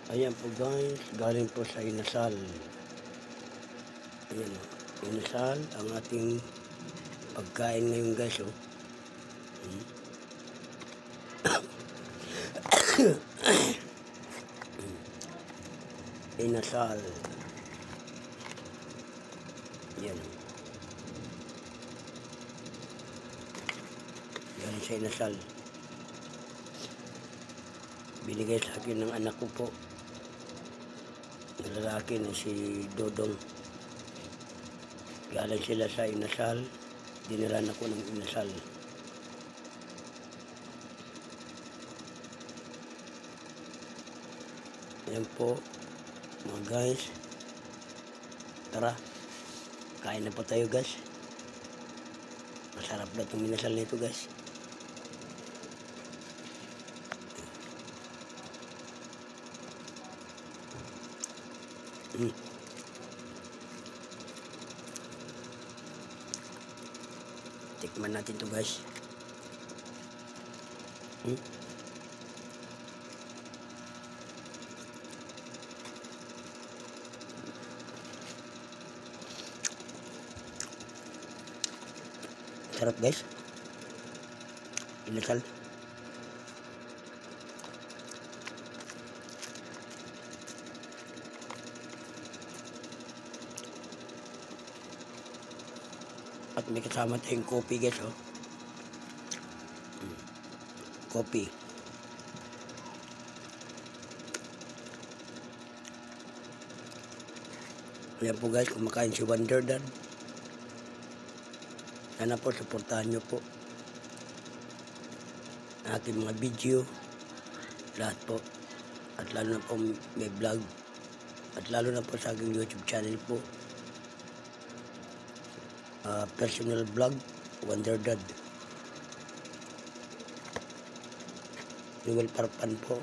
Ayan po guys, galing po sa inasal. Ayan o, inasal ang ating pagkain ngayon guys o. Inasal. Ayan o. Galing sa inasal. Binigay sa akin ng anak ko po. Ang lalaki na si Dodong. Galing sila sa inasal. Diniran ako ng inasal. Ayan po mga guys. Tara, kain na po tayo guys. Masarap na itong inasal na ito guys. Tikman natin to guys. Sarap guys. Inasal. At may kasama tayong coffee guys oh. Coffee. Ayan po guys, kumakain si Wonder Dad. Sana po suportahan nyo po aking mga video, lahat po, at lalo na po may vlog, at lalo na po sa aking YouTube channel po, personal vlog Wonder Dad. Jewel Parpan po.